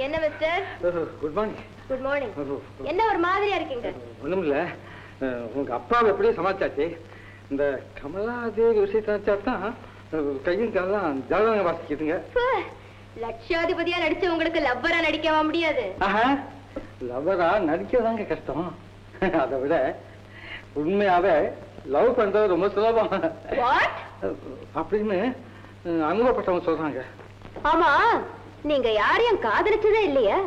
என்ன mister? Good morning. Good morning. என்ன ஒரு மாதிரியா இருக்கீங்க? ஒண்ணும் இல்ல, உங்க அப்பாவை எப்படியே சமாளிச்சாச்சு. இந்த கமலாதேவி விஷயத்தான் கையும் காலம் ஜாதகம் வாசிக்குதுங்க. லட்சாதிபதியா நடிச்ச உங்களுக்கு லவ்வரா நடிக்கவா முடியாது? லவ்வரா நடிக்கதாங்க கஷ்டம். அதை விட உண்மையாவே லவ் பண்றது ரொம்ப சுலபம் அப்படின்னு அனுபவப்பட்டவங்க சொல்றாங்க. ஆமா, நீங்க யாரையும் காதலிச்சதே இல்லையா?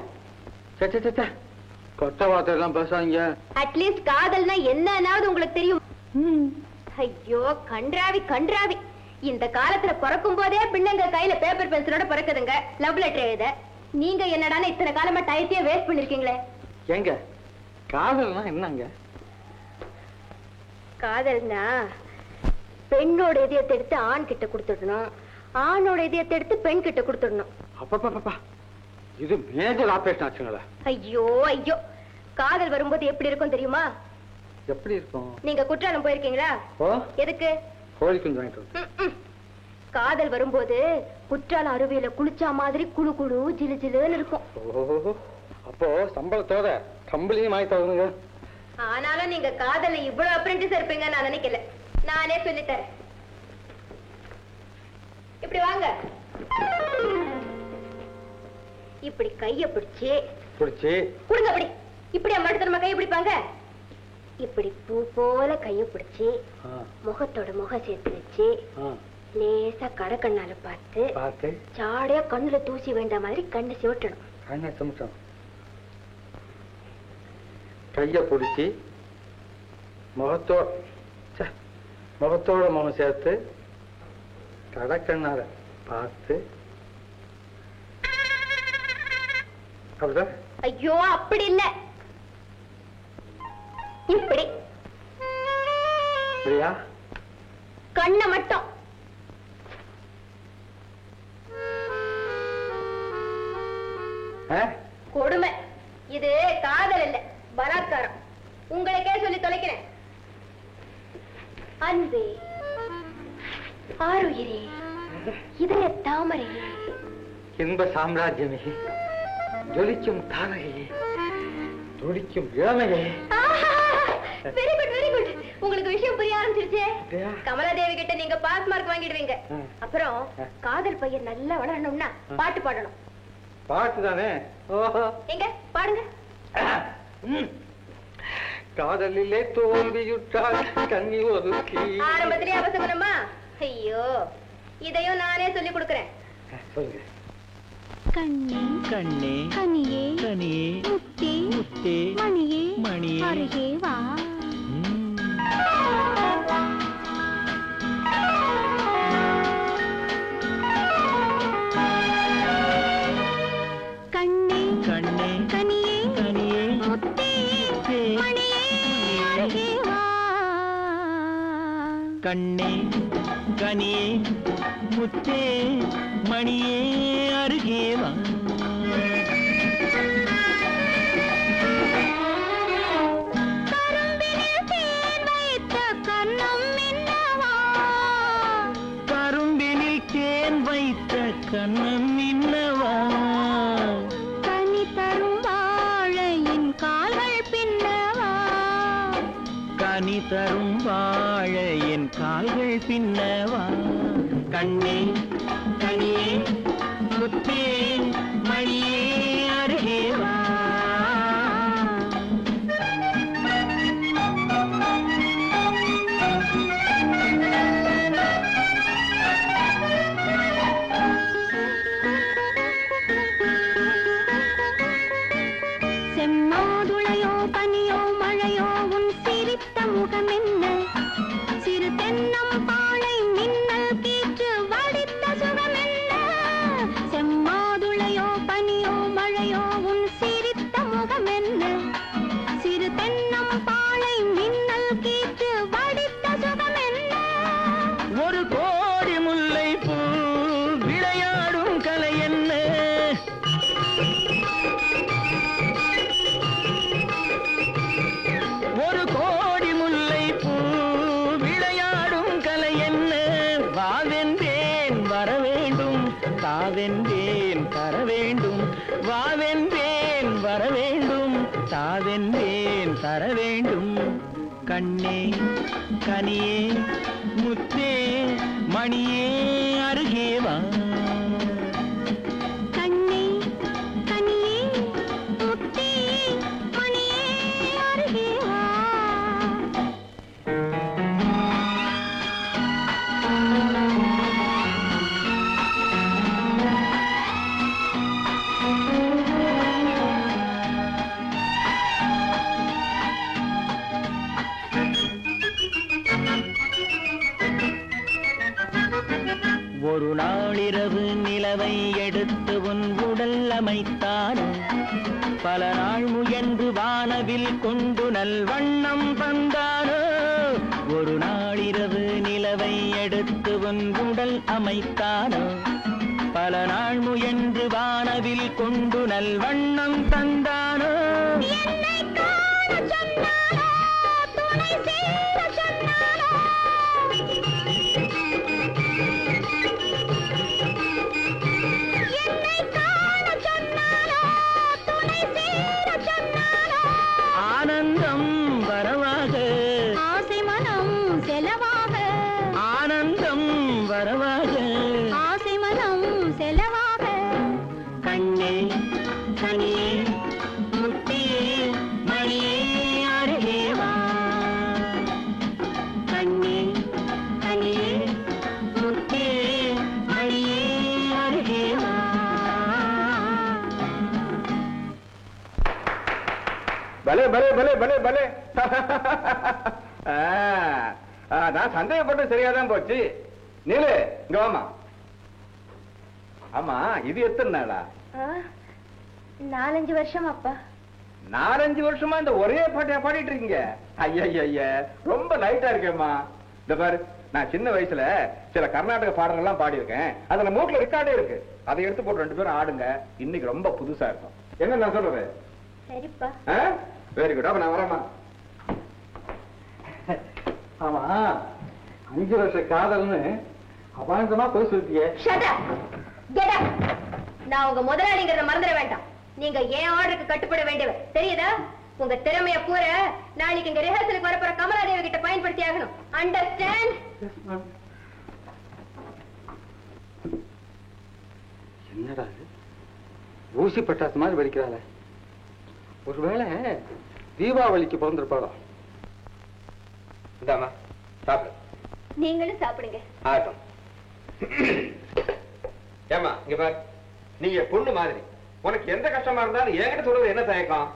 கொட்ட வார்த்தை எல்லாம் பேசாதீங்க. அட்லீஸ்ட் காதல்னா என்னன்னாவது உங்களுக்கு தெரியும்? ஐயோ கன்றாவி கன்றாவி. இந்த காலத்துல பிறக்கும் போதே பிள்ளைங்க கையில பேப்பர் பென்சிலோட பிறக்குதுங்க லவ் லெட்டர் எழுத. நீங்க என்னடான இத்தனை காலமா டயத்தையே வேஸ்ட் பண்ணிருக்கீங்களே. ஏங்க காதல்னா என்னங்க? காதல்னா பெண்ணோட இதயத்தை எடுத்து ஆண் கிட்ட கொடுத்துடணும், ஆணோட இதயத்தை எடுத்து பெண் கிட்ட கொடுத்துடணும். அப்பா இது மேஜர் ஆபரேஷன் ஆச்சுங்களா? ஐயோ ஐயோ, காதல் வரும்போது எப்படி இருக்கும் தெரியுமா? எப்படி இருக்கும்? நீங்க குற்றாலம் போயிருக்கீங்களா? எதுக்கு? கோழி குஞ்சு வாங்கிட்டு. காதல் வரும்போது குற்றாலம் அருவியில குளிச்சா மாதிரி குழு குழு ஜிலு ஜிலுன்னு இருக்கும். அப்போ சம்பளத்தோட கம்பளியும் வாங்கி தருங்க. ஆனாலும் நீங்க காதல இவ்வளவு அப்ரெண்டிஸ் இருப்பீங்க நான் நினைக்கல. நானே சொல்லி தரேன். இப்படி வாங்க. இப்படி கைய பிடிச்சு கொடுங்க. அப்படி இப்படி அம்மாட்டமா கைய பிடிப்பாங்க. இப்படி பூ போல கைய பிடிச்சு முகத்தோட முகம் சேர்த்து வச்சு லேசா கடக்கண்ணால பார்த்து சாடையா கண்ணுல தூசி வேண்ட மாதிரி கண்ணை சிவட்டணும். கைய பிடிச்சி முகத்தோட முகம் சேர்த்து கடக்கண்ணால பார்த்து. ஐயோ அப்படி இல்ல, இப்படி கண்ண மட்டும். கொடுமை. இது காதல் இல்ல, பலாத்காரம். உங்களுக்கே சொல்லி தொலைக்கிறேன். அன்பே, ஆருயிரே, இதய தாமரையே, இன்ப சாம்ராஜ்யமே, ஜொலிக்கும் தாரையே, துடிக்கும் இளமையே. Very good very good. உங்களுக்கு விஷயம் புரிய ஆரம்பிச்சிருச்சே. கமலாதேவி கிட்ட நீங்க பாஸ் மார்க் வாங்கிடுவீங்க. அப்புறம் காதல் பையன் நல்லா வளரணும்னா பாட்டு பாடணும். பாட்டு தானே? எங்க பாடுங்க. காதலிலே தோல்வியுற்றால் கண்ணி ஒதுக்கி. ஆரம்பத்திலே அவசரமா? ஐயோ, இதையும் நானே சொல்லி கொடுக்கிறேன். சொல்லுங்க. கண்ணே கண்ணே கனியே கனியே முத்தே முத்தே மணியே மணியே அருகே வா. கண்ணே கண்ணே கனியே கனியே முத்தே மணியே அருகே வா. கண்ணே கனியே முத்தே மணியே அருகே வா. கரும்பினில் தேன் வைத்த கண்ணம் மின்னவா. கரும்பினில் தேன் வைத்த கண்ணம் மின்னவா. கனி தரும் வாழையின் கால்கள் பின்னவா. கனி தரும் வாழையின் கால்கள் பின்னவா. கண்ணே கனியே முத்தே மணியே அருகே வா. செம்மாதுளையோ பனியோ மழையோ உன் சிரித்த முகம் என்ன. சிறு தென்னம் பாளை மின்னல் கீற்று வடித்த சுகம் என்ன. செம்மாதுளையோ பனியோ மழையோ உன் சிரித்த முகம் என்ன. சிறு தென்னம் பாளை மின்னல் கீற்று வடித்த சுகம் என்ன. ஒரு கோடி முல்லை பூ விளையாடும் கலை என்ன. ஒரு கோடி முல்லை பூ விளையாடும் கலை என்ன. வாவென்றேன் வர வேண்டும், தாவென்றேன் தர வேண்டும், வாவென்றேன் வர வேண்டும், தாவென்றேன் தர வேண்டும். கண்ணே கனியே முத்தே மணியே அருகே வா. கண்ணே கனியே முத்தே மணியே அருகே வா. ஒரு நாளிரவு நிலவை எடுத்து உன் உடல் அமைத்தானோ, பல நாள் முயன்று வானவில் கொண்டு நல்வண்ணம் தந்தானோ. ஒரு நாளிரவு நிலவை எடுத்து உன் உடல் அமைத்தானோ, பல நாள் முயன்று வானவில் கொண்டு நல்வண்ணம் தந்தானோ. என்னை காண சொன்னானோ, துணை சேர சொன்னானோ. என்னை காண சொன்னானோ, துணை சேர சொன்னானோ. ஆனந்தம் வரவாக, ஆசை மனம் செலவாக, ஆனந்தம் வரவாக. ஆசை மனம் செலவாக. கண்ணே கனியே முத்தியே மணியே அருகே வா. கண்ணே கனியே முத்தியே மணியே அருகே வா. பலே பலே பலே பலே பலே. நான் சந்தேகப்பட்டு சரியாதான் போச்சு. நீலு இங்க வாமா. ஆமா, இது எத்தனை நாளா? 4-5 வருஷம் அப்பா. 4-5 வருஷமா இந்த ஒரே பாட்டியா பாடிட்டு இருக்கீங்க? ஐயா ரொம்ப லைட்டா இருக்கேம்மா. இந்த பாரு, நான் சின்ன வயசுல சில கர்நாடக பாடல்கள்லாம் பாடியிருக்கேன். அதுல மூட்ல ரெக்கார்டே இருக்கு. அதை எடுத்து போட்டு 2 பேரும் ஆடுங்க. இன்னைக்கு ரொம்ப புதுசா இருக்கும். என்ன நான் சொல்றது? சரிப்பா. Very good. அப்ப நான் வரேம்மா. ஆமா, 5 வருஷ காதல்னு அபாயமா போய் சொல்லிட்டியே. Shut up. Get up. நான் உங்க முதலாளிங்கிறத மறந்துட வேண்டாம். நீங்க ஏன் ஆர்டருக்கு கட்டுப்பட வேண்டியவர் தெரியுதா? உங்க திறமைய பூர நாளைக்கு இங்க ரிஹர்சலுக்கு வரப்போற கமலாதேவி கிட்ட பயன்படுத்தி ஆகணும். அண்டர்ஸ்டாண்ட்? என்னடா இது, ஊசி பட்டாசு மாதிரி வெடிக்கிறாள. ஒருவேளை தீபாவளிக்கு பிறந்திருப்பாளோ. இந்தாமா சாப்பிடு. நீங்களும் சாப்பிடுங்க. ஆட்டம். ஏமா இங்க பாரு, நீங்க பொண்ணு மாதிரி உனக்கு எந்த கஷ்டமா இருந்தாலும் என்கிட்ட சொல்றது என்ன தயக்கம்?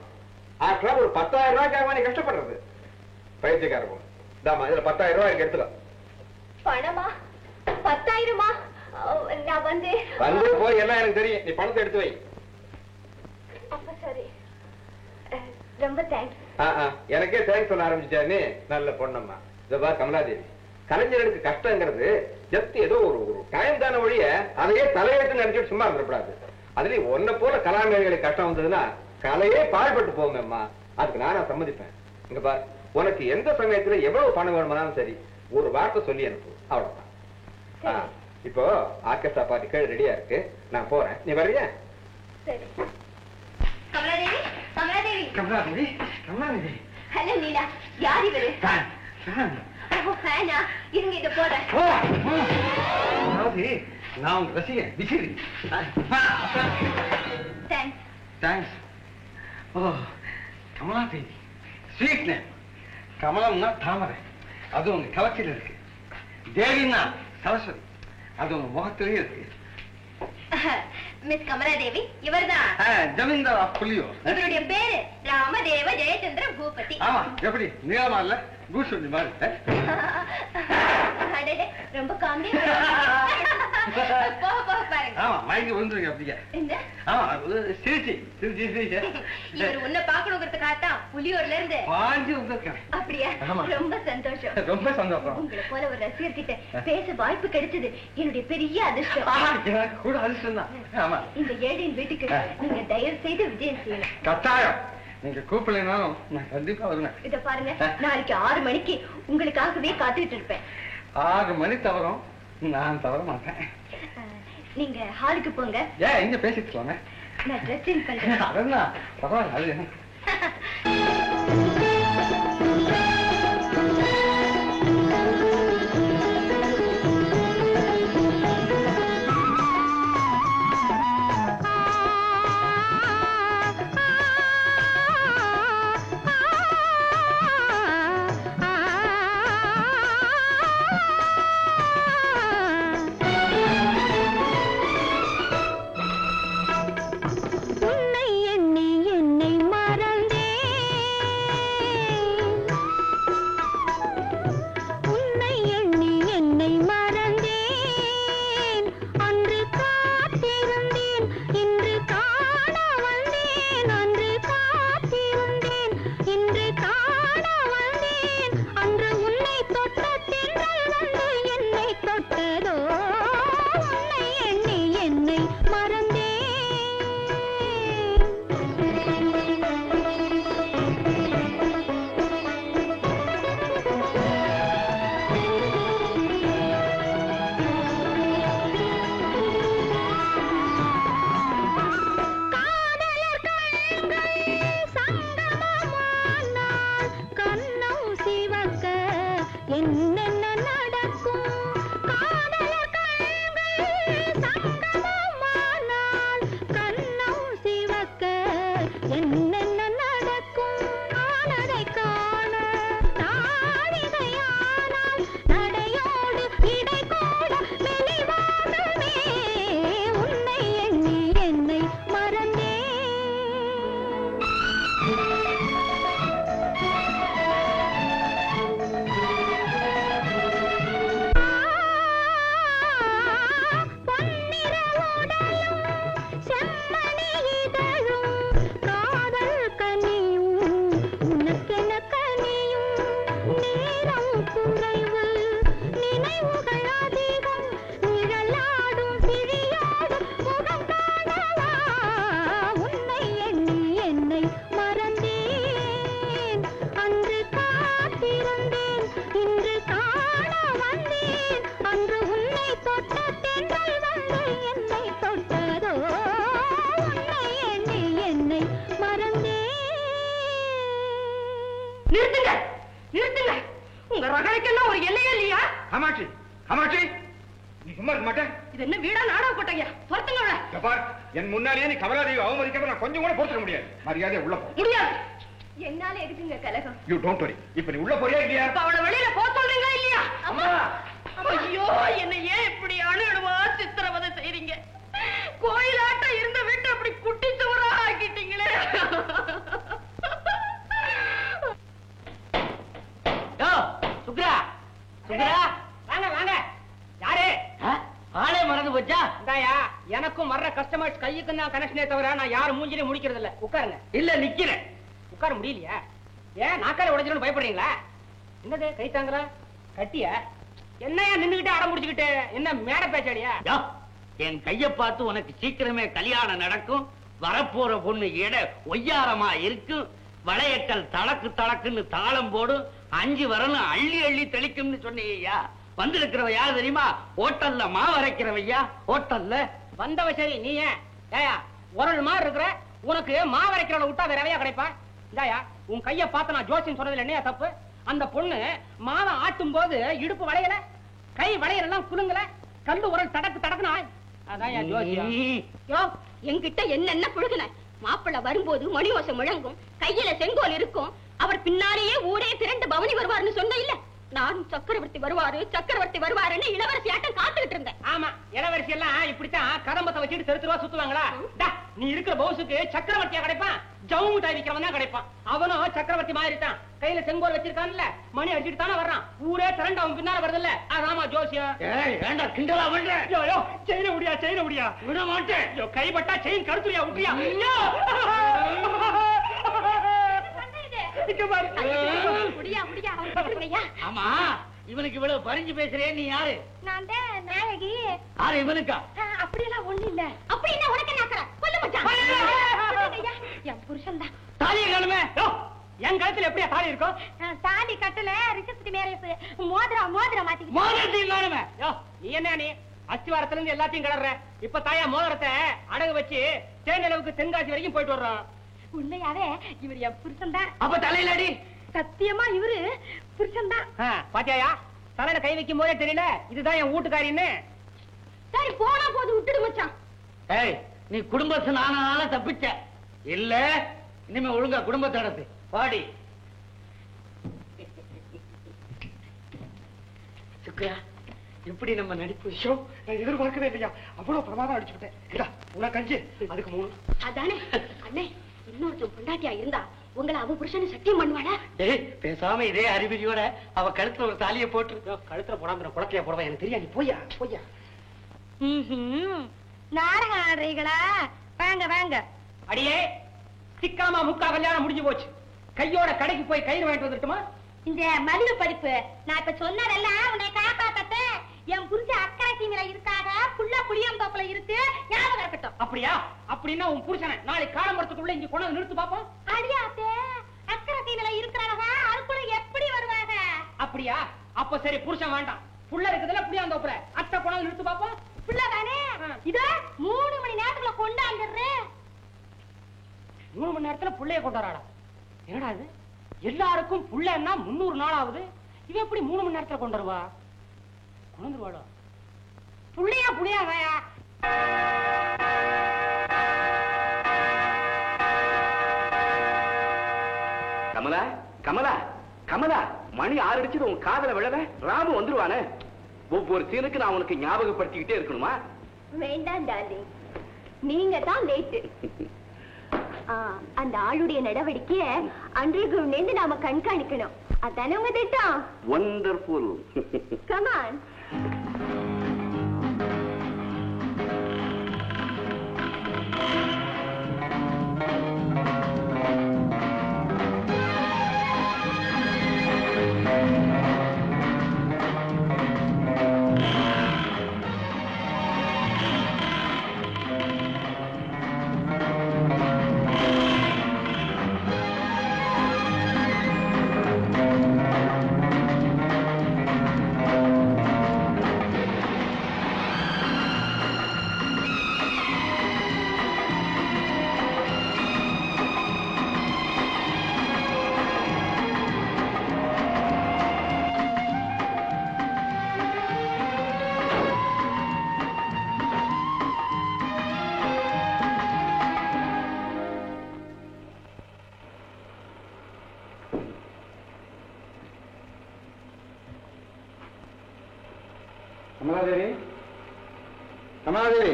ஆக்சுவலா ஒரு 10,000 ரூபாய்க்காக நீ கஷ்டப்படுறது பயிற்சிக்காரக்கும். இதாமா, இதுல 10,000 ரூபாய் எடுத்துக்கோ. பணமா? 10,000மா? நான் வந்து போய் எல்லாம் எனக்கு தெரியும். நீ பணத்தை எடுத்து வை. அப்ப சரி, ரொம்ப தேங்க்ஸ். எனக்கே தேங்க்ஸ் சொல்ல ஆரம்பிச்சாரு. நல்ல பொண்ணம்மா. இத பார் கமலாதேவி, கலைஞர்களுக்கு கஷ்டங்கிறது ஜஸ்ட் ஏதோ ஒரு டைம் தான வழிய அதையே தலையெழுத்து நினைச்சிட்டு சும்மா இருந்துடக்கூடாது. அதுலயும் ஒன்ன போல கலாமேரிகளுக்கு கஷ்டம் வந்ததுன்னா கலையே பாழ்பட்டு போங்கம்மா. அதுக்கு நானா சம்மதிப்பேன். இங்க பார், உனக்கு எந்த சமயத்துல எவ்வளவு பணம் வேணுமானாலும் சரி, ஒரு வார்த்தை சொல்லி அனுப்பு, அவ்வளவுதான். இப்போ ஆர்கெஸ்ட்ரா பார்ட்டி கீழே ரெடியா இருக்கு. நான் போறேன், நீ வர்றியா? சரி. கமலாதேவி, கமலாதேவி. கமலாதேவி, கமலாதேவி. ஹலோ நீலா, யார் இவரு? ஃபேனா? இருங்க, இத போறேன். நான் உங்க ரசிகன் விசிறி. தேங்க்ஸ். தேங்க்ஸ். ஓ கமலாதேவி, ஸ்வீட் நேம். கமலம்னா தாமரை, அது உங்க கலக்கில இருக்கு. தேவின்னா சரஸ்வதி, அது உங்க முகத்திலேயே இருக்கு. மிஸ் கமலாதேவி, இவர்தான் ஜமீன்தார் ஆஃப் புலியூர். இவருடைய பேரு ராமதேவ ஜெயச்சந்திர பூபதி. ஆமா, எப்படி நீளமா இல்ல, கூசுண்டி மாதிரி. ரொம்ப காமெடியா பாருங்க. ஆமா, மயங்கி விழுந்துருங்க அப்படியே. ஆமா, சிரிச்சி சிரிச்சி சிரிச்சு. இவர் உன்னை பாக்கணுங்கிறதுக்காகத்தான் புலியூர்ல இருந்து வாங்கி வந்திருக்கேன். அப்படியா? ரொம்ப சந்தோஷம். ரொம்ப சந்தோஷம். உங்களை போல ஒரு ரசிகர் கிட்ட பேச வாய்ப்பு கிடைச்சது என்னுடைய பெரிய அதிர்ஷ்டம். கூட அதிர்ஷ்டம் தான். ஆமா, இந்த ஏழையின் வீட்டுக்கு நீங்க தயவு செய்து விஜயம் செய்யணும். கட்டாயம். நீங்க கூப்பிடலைனாலும் நான் கண்டிப்பா வருவேன். இத பாருங்க, நாளைக்கு 6 மணிக்கு உங்களுக்காகவே காத்துட்டு இருப்பேன். 6 மணி தவறும், நான் தவற மாட்டேன். நீங்க ஹாலுக்கு போங்க. ஏன் இங்க பேசிட்டு போங்க. நான் ட்ரெஸ் சேஞ்ச் பண்றேன். அதான் பரவாயில்ல அது. என் முன்னாலேயே நீ கமலாதேவி அவமதிக்கிறத நான் கொஞ்சம் கூட பொறுத்துக்க முடியாது. மரியாதை உள்ள போ. முடியாது. என்னால எதுக்குங்க கலகம்? You don't worry. இப்ப நீ உள்ள போறியா இல்லையா? அவளை வெளியில போ சொல்றீங்களா இல்லையா? அம்மா ஐயோ என்ன ஏன் இப்படி அணுவா சித்திரவதை செய்றீங்க? கோயிலாட்ட இருந்த வீட்டை அப்படி குட்டி சுவரா ஆக்கிட்டீங்களே. சுக்ரா சுக்ரா வாங்க வாங்க. யாரு ஆளே மறந்து போச்சா? இந்தாயா எனக்கும் வர்ற கஸ்டமர்ஸ் கையுக்கும் தான் கனெக்ஷனே தவிர நான் யாரும் மூஞ்சிலே முடிக்கிறது இல்ல. உட்காருங்க. இல்ல நிக்கிறேன். உட்கார முடியலையா? ஏன் நாக்கால உடைஞ்சிடும் பயப்படுறீங்களா? என்னது கை தாங்கற கட்டியா? என்னையா நின்னுகிட்டே அடம் முடிச்சுக்கிட்டு என்ன மேடை பேச்சாடியா? என் கைய பார்த்து உனக்கு சீக்கிரமே கல்யாணம் நடக்கும். வரப்போற பொண்ணு எடை ஒய்யாரமா இருக்கும். வளையக்கல் தளக்கு தளக்குன்னு தாளம் போடும். 5 வரணும் அள்ளி அள்ளி தெளிக்கும்னு சொன்னீங்கய்யா. வந்திருக்கிறவ யாரு தெரியுமா? ஹோட்டல்ல மாவு அரைக்கிறவையா. ஹோட்டல்ல வந்தவ சரி. நீ ஏயா ஒரு மாதிரி இருக்கிற உனக்கு மாவு அரைக்கிறவளை விட்டா வேற எவையா கிடைப்பா? இந்தாயா உன் கைய பார்த்து நான் ஜோசியம் சொன்னதுல என்னையா தப்பு? அந்த பொண்ணு மாவை ஆட்டும் போது இடுப்பு வளையல, கை வளையலாம் குலுங்கல, கல்லு உரல் தடக்கு தடக்குனா அதான் ஜோசியம். யோ என்கிட்ட என்னென்ன புழுகுன? மாப்பிள்ள வரும்போது மணி ஓசை முழங்கும், கையில செங்கோல் இருக்கும், அவர் பின்னாலேயே ஊரே திரண்டு பவனி வருவாருன்னு சொன்ன இல்ல? நானும் சக்கரவர்த்தி வருவாருன்னு இளவரசி ஆட்டம் காத்துக்கிட்டு இருந்தேன். ஆமா இளவரசி எல்லாம் இப்படித்தான் கதம்பத்தை வச்சுட்டு தெருத்துருவா சுத்துவாங்களா? நீ இருக்கிற பவுசுக்கு சக்கரவர்த்தியா கிடைப்பான், ஜவு மிட்டாய் விக்கிறவன் தான் கிடைப்பான். அவனும் சக்கரவர்த்தி மாதிரி தான். கையில செங்கோல் வச்சிருக்கான்ல, மணி அடிச்சுட்டு தானே வர்றான். ஊரே திரண்டு அவன் பின்னால வருதுல்ல. அதாமா ஜோசியம். ஏண்டா கிண்டலா பண்ற? செயின முடியா விட மாட்டேன். கைப்பட்டா செயின் கருத்துறியா விட்டுறியா? ஆமா இவனுக்கு இவ்வளவு பறிஞ்சு பேசுறேன். நீ யாரு? நான் தான் நாயகி. யாரு இவனுக்கா? அப்படியெல்லாம் ஒண்ணு இல்ல. அப்படி என்ன உனக்கு என்ன கொல்ல மச்சான்? என் புருஷன் தான். தாலியை காணுமே. என் கழுத்துல எப்படியா தாலி இருக்கும்? தாலி கட்டல ரிசப்ஷன் மேரேஜ் மோதிரம் மாத்தி. மோதிரத்தையும் காணுமே. நீ என்ன நீ அஸ்திவாரத்துல இருந்து எல்லாத்தையும் கிளற. இப்ப தாயா மோதிரத்தை அடகு வச்சு தேனிலவுக்கு தென்காசி வரைக்கும் போயிட்டு வர்றோம். உண்மையாவே இவர் என் புருஷன் தான். அப்ப தலையில அடி. சத்தியமா இவரு புருஷன் தான். பாத்தியாயா, தலையில கை வைக்கும் போதே தெரியல இதுதான் என் வீட்டுக்காரின்னு. சரி போனா போது விட்டுடு மச்சான். ஏய், நீ குடும்பத்தை நானால தப்பிச்ச இல்ல, இனிமே ஒழுங்கா குடும்பத்தை நடத்து. பாடி சுக்கா, எப்படி நம்ம நடிப்பு விஷயம் நான் எதிர்பார்க்கவே இல்லையா, அவ்வளவு பிரமாதம் அடிச்சுட்டேன். உனக்கு கஞ்சி அதுக்கு 3. அதானே அண்ணே, இன்னொருத்தன் பொண்டாட்டியா இருந்தா உங்களை அவ புருஷனை சத்தியம் பண்ணுவாளா? ஏய், பேசாம இதே அறிவியோட அவ கழுத்துல ஒரு தாலியை போட்டு. கழுத்துல போடாம குளத்தையா போடவா எனக்கு தெரியாது. போயா போயா. நாடகம் ஆடுறீங்களா? வாங்க வாங்க. அடியே, சிக்காமா முக்கா கல்யாணம் முடிஞ்சு போச்சு. கையோட கடைக்கு போய் கயிறு வாங்கிட்டு வந்துட்டுமா? இந்த மலிவு படிப்பு நான் இப்ப சொன்னதெல்லாம் உன்னை காப்பாத்த. என் புரிஞ்ச அக்கறை தீமையில இருக்காக, புள்ள புளியந்தோப்புல இருக்கு, ஞாபகம் இருக்கட்டும். அப்படியா? அப்படின்னா உன் புருஷனை நாளை காலம்பரத்துக்குள்ள இங்க கொண்டு நிறுத்து பாப்போம். அடியாத்தே, அக்கறை தீமையில இருக்கிறவங்க அதுக்குள்ள எப்படி வருவாங்க? அப்படியா? அப்ப சரி, புருஷன் வேண்டாம். புள்ள இருக்குதுல புளியந்தோப்புல, அத்தை கொண்டு நிறுத்து பாப்போம். புள்ள தானே, இத 3 மணி நேரத்துல கொண்டாந்துடுறேன். 3 மணி நேரத்துல புள்ளைய கொண்டாடா? என்னடா இது, எல்லாருக்கும் புள்ளன்னா 300 நாள் ஆகுது. இவ எப்படி 3 மணி நேரத்துல கொண்டு வருவா? கொண்டுருவாளோ? புள்ளையா புள்ளையாவையா? கமலா கமலா கமலா, மணி 6 அடிச்சது உன் காதல விழல. ராமு வந்துருவானே. ஒவ்வொரு சீனுக்கு நான் உனக்கு ஞாபகப்படுத்திக்கிட்டே இருக்கணுமா? வேண்டாம் டார்லிங், நீங்க தான் லேட்டு. அந்த ஆளுடைய நடவடிக்கைய அன்றைய கிரவுண்ட்ல நாம கண்காணிக்கணும். அதானே உங்க திட்டம்? Wonderful. Come on. Kamaladevi, Kamaladevi,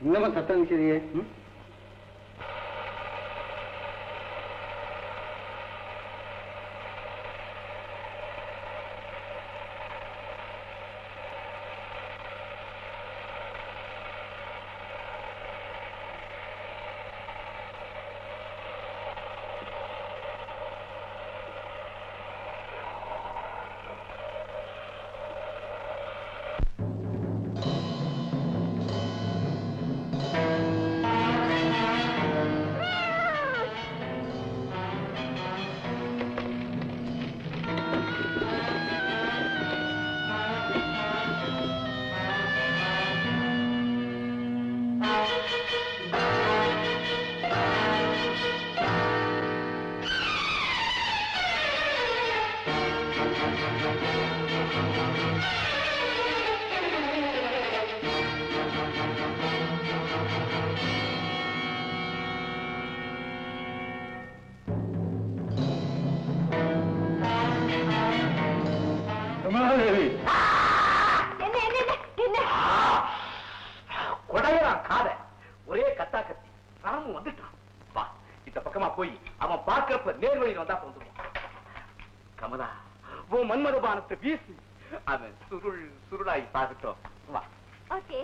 இன்னமும் சத்தம் நிற்கிறியே? அவனும் வந்துட்டான். வா, இந்த பக்கமா போய் அவன் பார்க்கிறப்ப நேர்வழியில் வந்தா வந்துடுவான். கமலா, உன் மன்மதபானத்தை வீசி அவன் சுருளாய் பார்க்கட்டும். வா. ஓகே.